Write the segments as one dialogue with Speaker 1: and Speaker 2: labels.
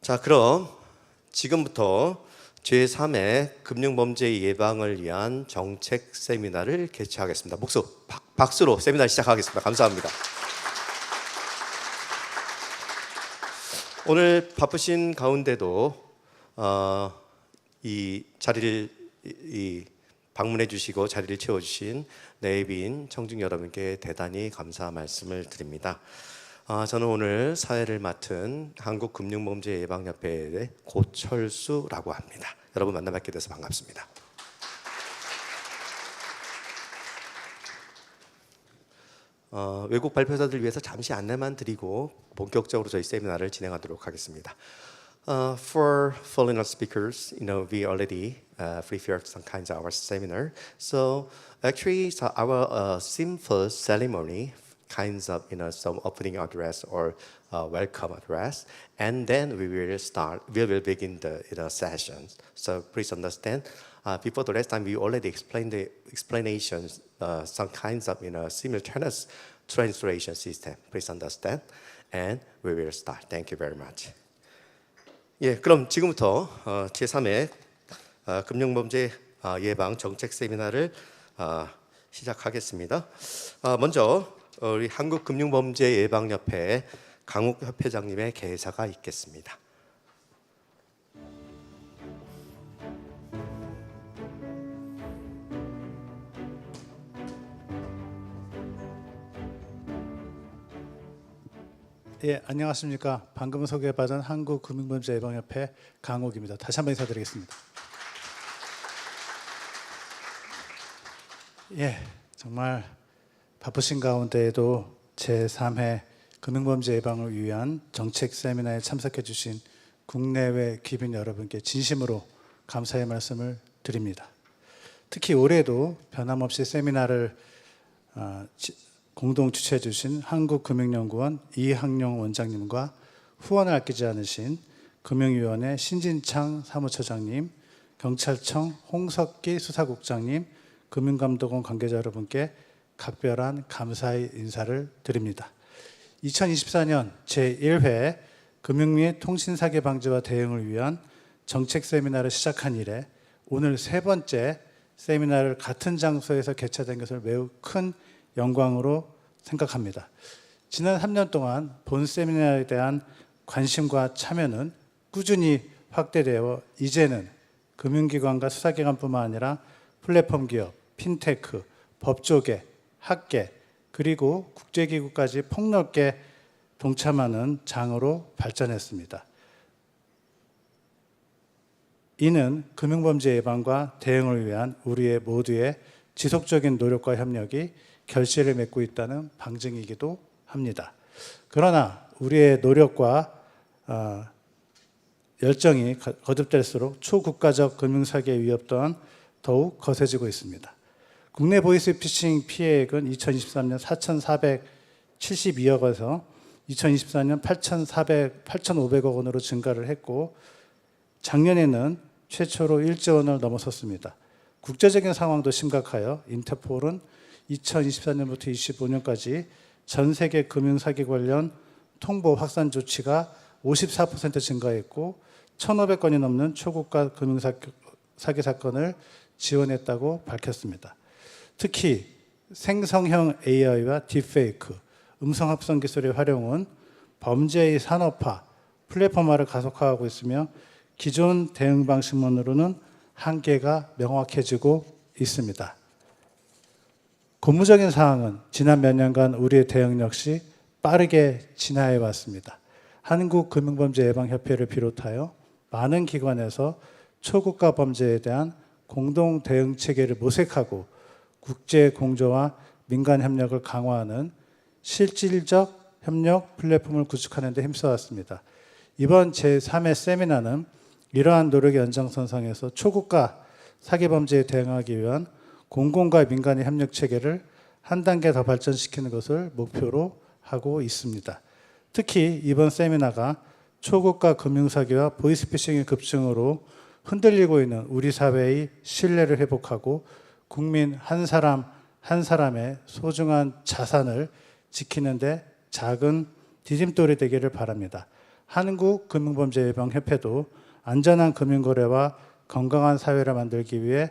Speaker 1: 자, 그럼 지금부터 제3회 금융범죄 예방을 위한 정책 세미나를 개최하겠습니다. 박수로 세미나 시작하겠습니다. 감사합니다. 오늘 바쁘신 가운데도 이 자리를 방문해 주시고 자리를 채워주신 내빈 청중 여러분께 대단히 감사 말씀을 드립니다. 저는 오늘 사회를 맡은 한국금융범죄예방협회의 고철수라고 합니다. 여러분 만나뵙게 돼서 반갑습니다. 외국 발표자들 위해서 잠시 안내만 드리고 본격적으로 저희 세미나를 진행하도록 하겠습니다. For foreigner speakers, we already prepared some kinds of our seminar. So actually, our simple ceremony, kinds of some opening address or welcome address, and then we will begin the sessions. So please understand. Before the last time, we already explained the explanations, some kinds of simultaneous translation system. Please understand, and we will start. Thank you very much. 예, 그럼 지금부터 제3회 금융범죄 예방 정책 세미나를 시작하겠습니다. 먼저 우리 한국금융범죄예방협회 강욱 협회장님의 개사가 있겠습니다.
Speaker 2: 예, 안녕하십니까. 방금 소개받은 한국금융범죄예방협회 강욱입니다. 다시 한번 인사드리겠습니다. 예, 정말 바쁘신 가운데에도 제3회 금융범죄 예방을 위한 정책 세미나에 참석해 주신 국내외 귀빈 여러분께 진심으로 감사의 말씀을 드립니다. 특히 올해도 변함없이 세미나를 공동 주최해 주신 한국금융연구원 이학용 원장님과 후원을 아끼지 않으신 금융위원회 신진창 사무처장님, 경찰청 홍석기 수사국장님, 금융감독원 관계자 여러분께 각별한 감사의 인사를 드립니다. 2024년 제1회 금융 및 통신사기 방지와 대응을 위한 정책 세미나를 시작한 이래 오늘 세 번째 세미나를 같은 장소에서 개최된 것을 매우 큰 영광으로 생각합니다. 지난 3년 동안 본 세미나에 대한 관심과 참여는 꾸준히 확대되어 이제는 금융기관과 수사기관뿐만 아니라 플랫폼 기업, 핀테크, 법조계, 학계, 그리고 국제기구까지 폭넓게 동참하는 장으로 발전했습니다. 이는 금융범죄 예방과 대응을 위한 우리의 모두의 지속적인 노력과 협력이 결실을 맺고 있다는 방증이기도 합니다. 그러나 우리의 노력과 열정이 거듭될수록 초국가적 금융사기의 위협 또한 더욱 거세지고 있습니다. 국내 보이스피싱 피해액은 2023년 4,472억에서 2024년 8,500억 원으로 증가를 했고 작년에는 최초로 1조 원을 넘어섰습니다. 국제적인 상황도 심각하여 인터폴은 2024년부터 25년까지 전 세계 금융사기 관련 통보 확산 조치가 54% 증가했고 1,500건이 넘는 초고가 금융사기 사건을 지원했다고 밝혔습니다. 특히 생성형 AI와 딥페이크, 음성합성 기술의 활용은 범죄의 산업화, 플랫폼화를 가속화하고 있으며 기존 대응 방식만으로는 한계가 명확해지고 있습니다. 고무적인 사항은 지난 몇 년간 우리의 대응 역시 빠르게 진화해 왔습니다. 한국금융범죄예방협회를 비롯하여 많은 기관에서 초고가 범죄에 대한 공동 대응 체계를 모색하고 국제 공조와 민간 협력을 강화하는 실질적 협력 플랫폼을 구축하는 데 힘써왔습니다. 이번 제3회 세미나는 이러한 노력의 연장선상에서 초고가 사기 범죄에 대응하기 위한 공공과 민간의 협력 체계를 한 단계 더 발전시키는 것을 목표로 하고 있습니다. 특히 이번 세미나가 초고가 금융사기와 보이스피싱의 급증으로 흔들리고 있는 우리 사회의 신뢰를 회복하고 국민 한 사람 한 사람의 소중한 자산을 지키는 데 작은 디딤돌이 되기를 바랍니다. 한국금융범죄예방협회도 안전한 금융거래와 건강한 사회를 만들기 위해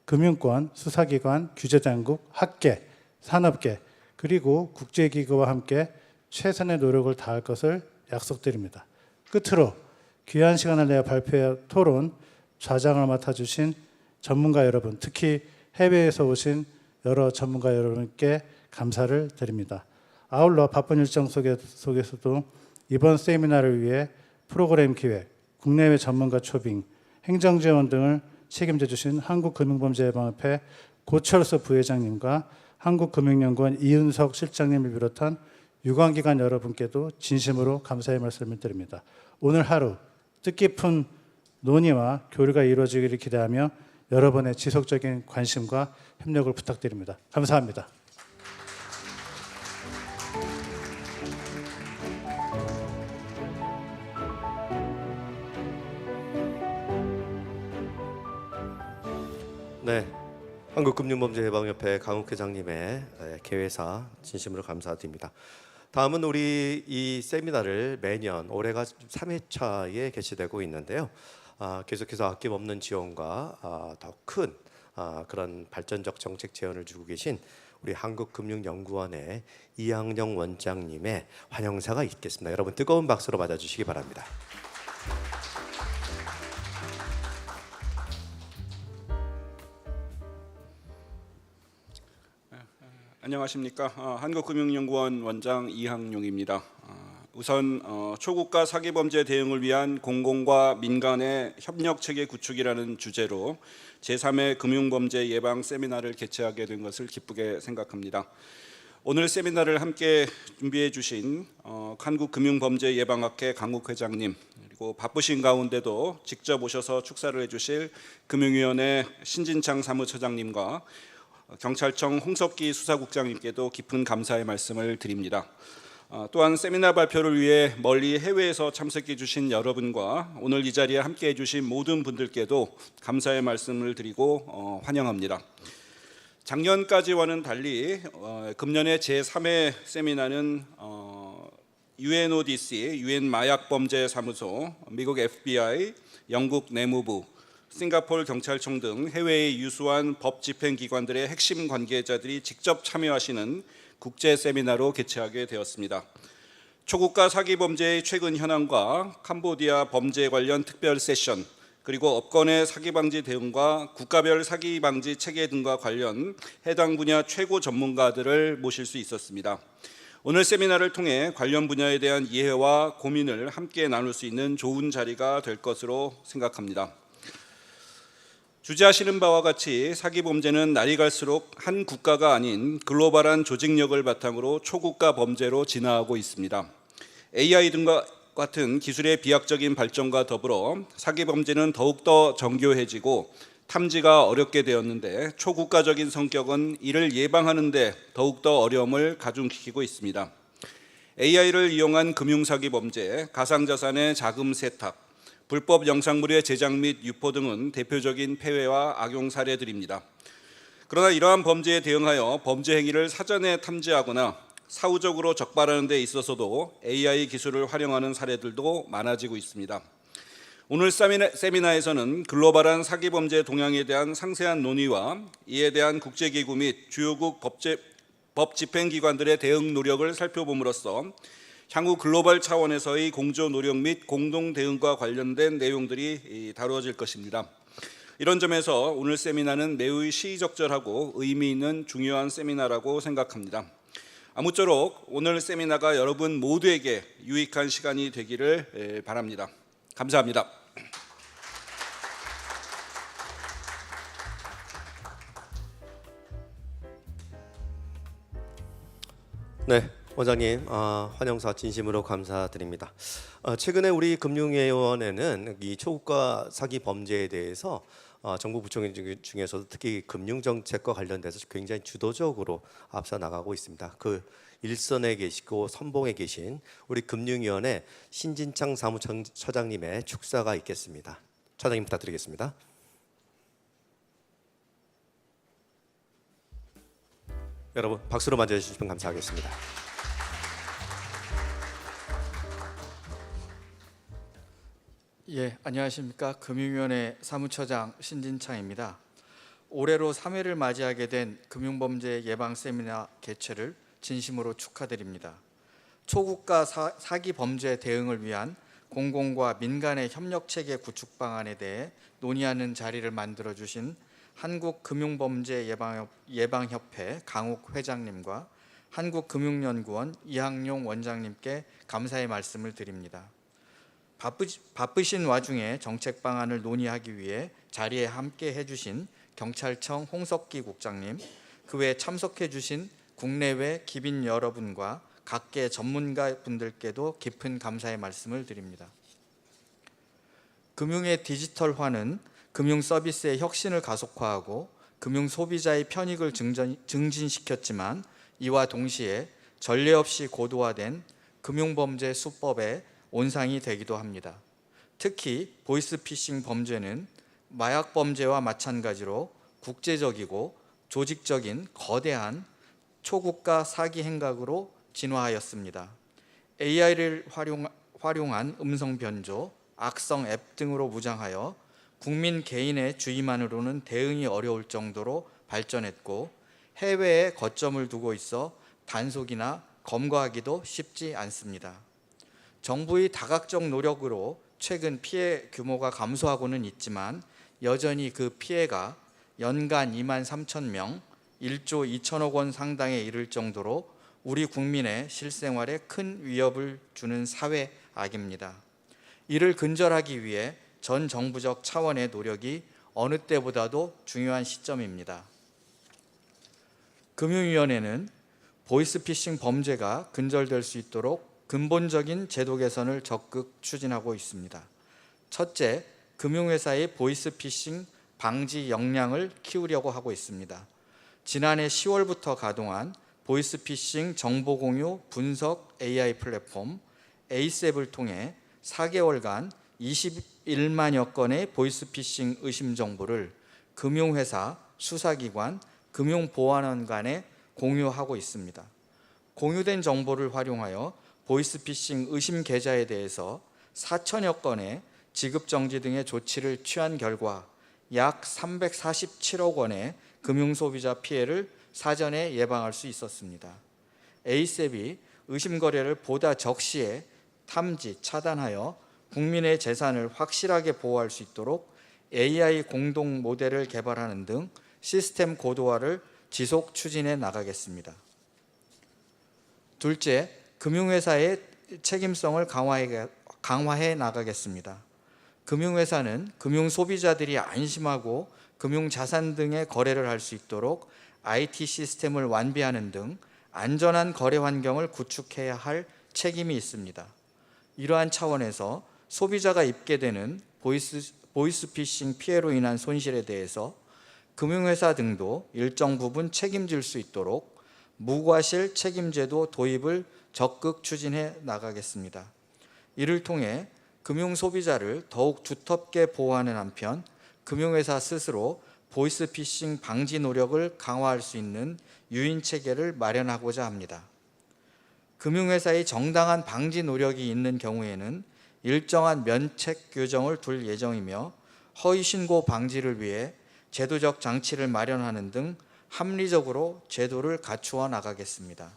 Speaker 2: 금융권, 수사기관, 규제당국, 학계, 산업계 그리고 국제기구와 함께 최선의 노력을 다할 것을 약속드립니다. 끝으로 귀한 시간을 내어 발표할 토론 좌장을 맡아주신 전문가 여러분, 특히 해외에서 오신 여러 전문가 여러분께 감사를 드립니다. 아울러 바쁜 일정 속에서도 이번 세미나를 위해 프로그램 기획, 국내외 전문가 초빙, 행정지원 등을 책임져 주신 한국금융범죄예방협회 고철수 부회장님과 한국금융연구원 이은석 실장님을 비롯한 유관기관 여러분께도 진심으로 감사의 말씀을 드립니다. 오늘 하루 뜻깊은 논의와 교류가 이루어지기를 기대하며 여러분의 지속적인 관심과 협력을 부탁드립니다. 감사합니다.
Speaker 1: 네, 한국금융범죄예방협회 강욱 회장님의 개회사 진심으로 감사드립니다. 다음은 우리 이 세미나를 매년 올해가 3회차에 개최되고 있는데요. 계속해서 아낌없는 지원과 더 큰 그런 발전적 정책 제언을 주고 계신 우리 한국금융연구원의 이항영 원장님의 환영사가 있겠습니다. 여러분 뜨거운 박수로 맞아주시기 바랍니다.
Speaker 3: 안녕하십니까. 한국금융연구원 원장 이항용입니다. 우선 초국가 사기범죄 대응을 위한 공공과 민간의 협력체계 구축이라는 주제로 제3회 금융범죄 예방 세미나를 개최하게 된 것을 기쁘게 생각합니다. 오늘 세미나를 함께 준비해 주신 한국금융범죄예방학회 강욱 회장님, 그리고 바쁘신 가운데도 직접 오셔서 축사를 해주실 금융위원회 신진창 사무처장님과 경찰청 홍석기 수사국장님께도 깊은 감사의 말씀을 드립니다. 또한 세미나 발표를 위해 멀리 해외에서 참석해 주신 여러분과 오늘 이 자리에 함께해 주신 모든 분들께도 감사의 말씀을 드리고 환영합니다. 작년까지와는 달리 금년의 제3회 세미나는 UNODC, 유엔 마약범죄사무소, 미국 FBI, 영국 내무부, 싱가포르 경찰청 등 해외에 유수한 법 집행기관들의 핵심 관계자들이 직접 참여하시는 국제 세미나로 개최하게 되었습니다. 초국가 사기 범죄의 최근 현황과 캄보디아 범죄 관련 특별 세션, 그리고 업권의 사기 방지 대응과 국가별 사기 방지 체계 등과 관련 해당 분야 최고 전문가들을 모실 수 있었습니다. 오늘 세미나를 통해 관련 분야에 대한 이해와 고민을 함께 나눌 수 있는 좋은 자리가 될 것으로 생각합니다. 주재하시는 바와 같이 사기 범죄는 날이 갈수록 한 국가가 아닌 글로벌한 조직력을 바탕으로 초국가 범죄로 진화하고 있습니다. AI 등과 같은 기술의 비약적인 발전과 더불어 사기 범죄는 더욱더 정교해지고 탐지가 어렵게 되었는데 초국가적인 성격은 이를 예방하는 데 더욱더 어려움을 가중시키고 있습니다. AI를 이용한 금융사기 범죄, 가상자산의 자금 세탁, 불법 영상물의 제작 및 유포 등은 대표적인 폐해와 악용 사례들입니다. 그러나 이러한 범죄에 대응하여 범죄 행위를 사전에 탐지하거나 사후적으로 적발하는 데 있어서도 AI 기술을 활용하는 사례들도 많아지고 있습니다. 오늘 세미나에서는 글로벌한 사기 범죄 동향에 대한 상세한 논의와 이에 대한 국제기구 및 주요국 법 집행기관들의 대응 노력을 살펴봄으로써 향후 글로벌 차원에서의 공조 노력 및 공동 대응과 관련된 내용들이 다루어질 것입니다. 이런 점에서 오늘 세미나는 매우 시의적절하고 의미 있는 중요한 세미나라고 생각합니다. 아무쪼록 오늘 세미나가 여러분 모두에게 유익한 시간이 되기를 바랍니다. 감사합니다.
Speaker 1: 네, 원장님 환영사 진심으로 감사드립니다. 최근에 우리 금융위원회는 이 초국가 사기 범죄에 대해서 정부 부처 중에서도 특히 금융정책과 관련돼서 굉장히 주도적으로 앞서 나가고 있습니다. 그 일선에 계시고 선봉에 계신 우리 금융위원회 신진창 사무처장님의 축사가 있겠습니다. 차장님 부탁드리겠습니다. 여러분 박수로 맞이해주시면 감사하겠습니다.
Speaker 4: 예, 안녕하십니까. 금융위원회 사무처장 신진창입니다. 올해로 3회를 맞이하게 된 금융범죄 예방 세미나 개최를 진심으로 축하드립니다. 초국가 사기 범죄 대응을 위한 공공과 민간의 협력체계 구축 방안에 대해 논의하는 자리를 만들어 주신 한국금융범죄예방협회 강욱 회장님과 한국금융연구원 이항용 원장님께 감사의 말씀을 드립니다. 바쁘신 와중에 정책 방안을 논의하기 위해 자리에 함께 해주신 경찰청 홍석기 국장님, 그 외 참석해 주신 국내외 기빈 여러분과 각계 전문가 분들께도 깊은 감사의 말씀을 드립니다. 금융의 디지털화는 금융 서비스의 혁신을 가속화하고 금융 소비자의 편익을 증진시켰지만 이와 동시에 전례 없이 고도화된 금융범죄 수법의 온상이 되기도 합니다. 특히 보이스피싱 범죄는 마약 범죄와 마찬가지로 국제적이고 조직적인 거대한 초국가 사기 행각으로 진화하였습니다. AI를 활용한 음성 변조, 악성 앱 등으로 무장하여 국민 개인의 주의만으로는 대응이 어려울 정도로 발전했고 해외에 거점을 두고 있어 단속이나 검거하기도 쉽지 않습니다. 정부의 다각적 노력으로 최근 피해 규모가 감소하고는 있지만 여전히 그 피해가 연간 2만 3천 명, 1조 2천억 원 상당에 이를 정도로 우리 국민의 실생활에 큰 위협을 주는 사회 악입니다. 이를 근절하기 위해 전 정부적 차원의 노력이 어느 때보다도 중요한 시점입니다. 금융위원회는 보이스피싱 범죄가 근절될 수 있도록 근본적인 제도 개선을 적극 추진하고 있습니다. 첫째, 금융회사의 보이스피싱 방지 역량을 키우려고 하고 있습니다. 지난해 10월부터 가동한 보이스피싱 정보공유 분석 AI 플랫폼 에이셉을 통해 4개월간 21만여 건의 보이스피싱 의심 정보를 금융회사, 수사기관, 금융보안원 간에 공유하고 있습니다. 공유된 정보를 활용하여 보이스피싱 의심 계좌에 대해서 4천여 건의 지급정지 등의 조치를 취한 결과 약 347억 원의 금융소비자 피해를 사전에 예방할 수 있었습니다. 에이셉이 의심 거래를 보다 적시에 탐지, 차단하여 국민의 재산을 확실하게 보호할 수 있도록 AI 공동 모델을 개발하는 등 시스템 고도화를 지속 추진해 나가겠습니다. 둘째, 금융회사의 책임성을 강화해 나가겠습니다. 금융회사는 금융소비자들이 안심하고 금융자산 등의 거래를 할 수 있도록 IT 시스템을 완비하는 등 안전한 거래 환경을 구축해야 할 책임이 있습니다. 이러한 차원에서 소비자가 입게 되는 보이스피싱 피해로 인한 손실에 대해서 금융회사 등도 일정 부분 책임질 수 있도록 무과실 책임제도 도입을 적극 추진해 나가겠습니다. 이를 통해 금융소비자를 더욱 두텁게 보호하는 한편 금융회사 스스로 보이스피싱 방지 노력을 강화할 수 있는 유인체계를 마련하고자 합니다. 금융회사의 정당한 방지 노력이 있는 경우에는 일정한 면책 규정을 둘 예정이며 허위신고 방지를 위해 제도적 장치를 마련하는 등 합리적으로 제도를 갖추어 나가겠습니다.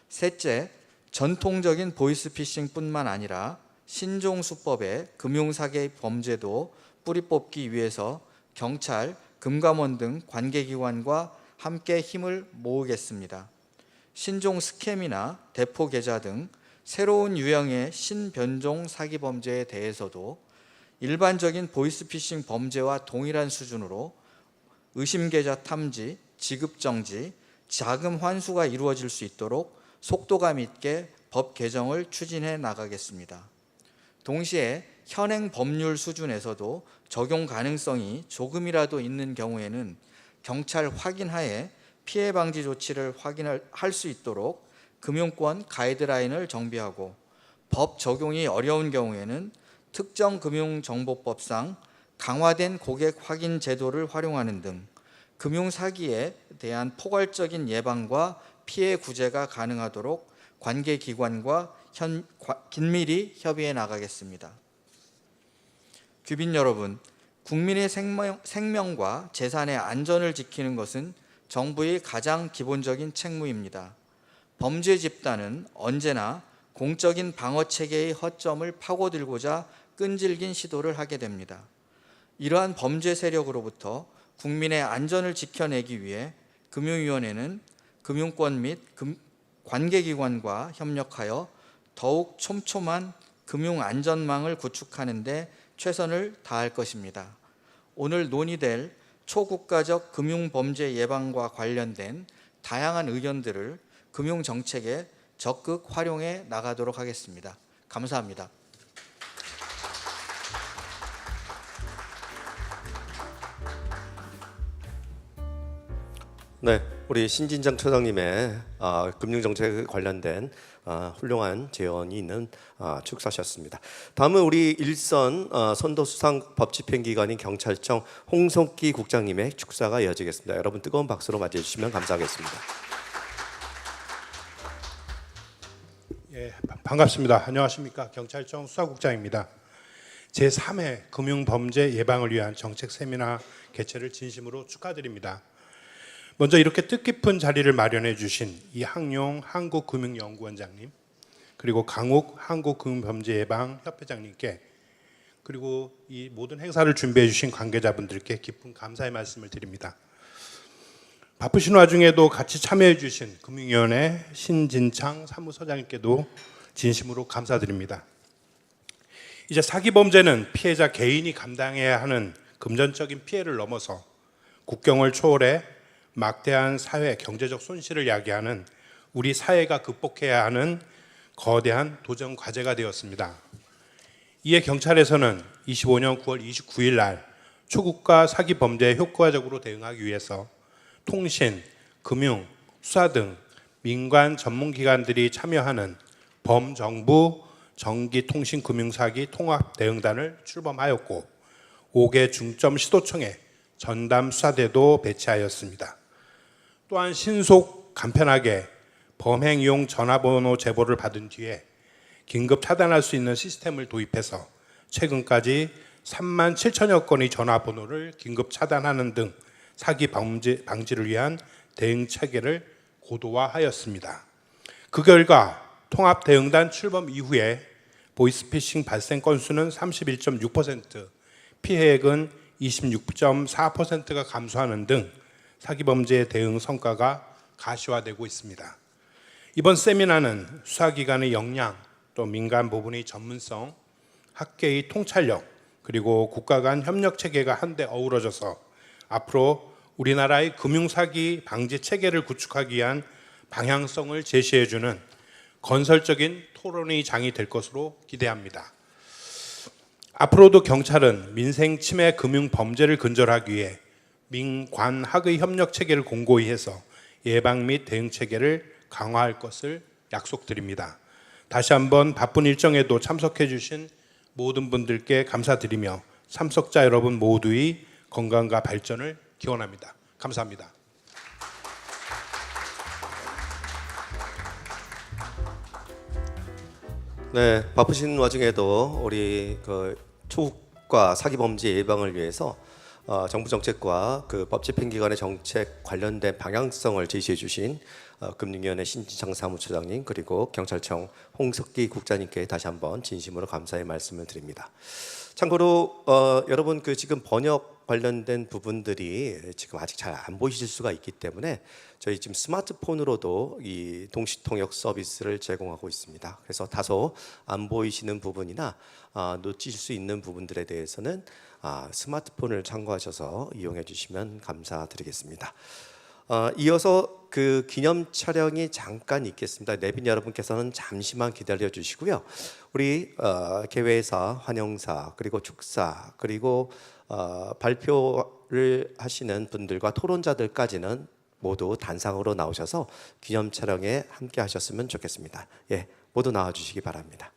Speaker 4: 셋째, 전통적인 보이스피싱뿐만 아니라 신종수법의 금융사기 범죄도 뿌리 뽑기 위해서 경찰, 금감원 등 관계기관과 함께 힘을 모으겠습니다. 신종 스캠이나 대포 계좌 등 새로운 유형의 신변종 사기 범죄에 대해서도 일반적인 보이스피싱 범죄와 동일한 수준으로 의심 계좌 탐지, 지급 정지, 자금 환수가 이루어질 수 있도록 속도감 있게 법 개정을 추진해 나가겠습니다. 동시에 현행 법률 수준에서도 적용 가능성이 조금이라도 있는 경우에는 경찰 확인하에 피해 방지 조치를 확인할 수 있도록 금융권 가이드라인을 정비하고 법 적용이 어려운 경우에는 특정 금융정보법상 강화된 고객 확인 제도를 활용하는 등 금융사기에 대한 포괄적인 예방과 피해 구제가 가능하도록 관계기관과 긴밀히 협의해 나가겠습니다. 귀빈 여러분, 국민의 생명과 재산의 안전을 지키는 것은 정부의 가장 기본적인 책무입니다. 범죄 집단은 언제나 공적인 방어 체계의 허점을 파고들고자 끈질긴 시도를 하게 됩니다. 이러한 범죄 세력으로부터 국민의 안전을 지켜내기 위해 금융위원회는 금융권 및 관계기관과 협력하여 더욱 촘촘한 금융안전망을 구축하는 데 최선을 다할 것입니다. 오늘 논의될 초국가적 금융범죄 예방과 관련된 다양한 의견들을 금융정책에 적극 활용해 나가도록 하겠습니다. 감사합니다.
Speaker 1: 네, 우리 신진장 처장님의 금융정책 관련된 훌륭한 제언이 있는 축사셨습니다. 다음은 우리 일선 선도수상 법집행기관인 경찰청 홍석기 국장님의 축사가 이어지겠습니다. 여러분 뜨거운 박수로 맞이해 주시면 감사하겠습니다.
Speaker 5: 예, 반갑습니다. 안녕하십니까. 경찰청 수사국장입니다. 제3회 금융범죄 예방을 위한 정책 세미나 개최를 진심으로 축하드립니다. 먼저 이렇게 뜻깊은 자리를 마련해 주신 이항용 한국금융연구원장님, 그리고 강욱 한국금융범죄예방협회장님께, 그리고 이 모든 행사를 준비해 주신 관계자분들께 깊은 감사의 말씀을 드립니다. 바쁘신 와중에도 같이 참여해 주신 금융위원회 신진창 사무처장님께도 진심으로 감사드립니다. 이제 사기범죄는 피해자 개인이 감당해야 하는 금전적인 피해를 넘어서 국경을 초월해 막대한 사회 경제적 손실을 야기하는 우리 사회가 극복해야 하는 거대한 도전 과제가 되었습니다. 이에 경찰에서는 25년 9월 29일 날 초국가 사기 범죄에 효과적으로 대응하기 위해서 통신, 금융, 수사 등 민관 전문기관들이 참여하는 범정부 정기통신금융사기 통합대응단을 출범하였고 5개 중점 시도청에 전담 수사대도 배치하였습니다. 또한 신속 간편하게 범행용 전화번호 제보를 받은 뒤에 긴급 차단할 수 있는 시스템을 도입해서 최근까지 3만 7천여 건의 전화번호를 긴급 차단하는 등 사기 방지를 위한 대응 체계를 고도화하였습니다. 그 결과 통합대응단 출범 이후에 보이스피싱 발생 건수는 31.6%, 피해액은 26.4%가 감소하는 등 사기범죄 대응 성과가 가시화되고 있습니다. 이번 세미나는 수사기관의 역량, 또 민간 부분의 전문성, 학계의 통찰력, 그리고 국가 간 협력 체계가 한데 어우러져서 앞으로 우리나라의 금융사기 방지 체계를 구축하기 위한 방향성을 제시해주는 건설적인 토론의 장이 될 것으로 기대합니다. 앞으로도 경찰은 민생 침해 금융 범죄를 근절하기 위해 민관학의 협력 체계를 공고히 해서 예방 및 대응 체계를 강화할 것을 약속드립니다. 다시 한번 바쁜 일정에도 참석해 주신 모든 분들께 감사드리며 참석자 여러분 모두의 건강과 발전을 기원합니다. 감사합니다.
Speaker 1: 네, 바쁘신 와중에도 우리 초국가 사기 범죄 예방을 위해서 정부 정책과 그 법집행기관의 정책 관련된 방향성을 제시해 주신 금융위원회 신진창 사무처장님, 그리고 경찰청 홍석기 국장님께 다시 한번 진심으로 감사의 말씀을 드립니다. 참고로 여러분 지금 번역 관련된 부분들이 지금 아직 잘 안 보이실 수가 있기 때문에 저희 지금 스마트폰으로도 이 동시통역 서비스를 제공하고 있습니다. 그래서 다소 안 보이시는 부분이나 놓칠 수 있는 부분들에 대해서는 스마트폰을 참고하셔서 이용해 주시면 감사드리겠습니다. 이어서 그 기념 촬영이 잠깐 있겠습니다. 내빈 여러분께서는 잠시만 기다려 주시고요. 우리 개회사, 환영사, 그리고 축사, 그리고 발표를 하시는 분들과 토론자들까지는 모두 단상으로 나오셔서 기념 촬영에 함께 하셨으면 좋겠습니다. 예, 모두 나와 주시기 바랍니다.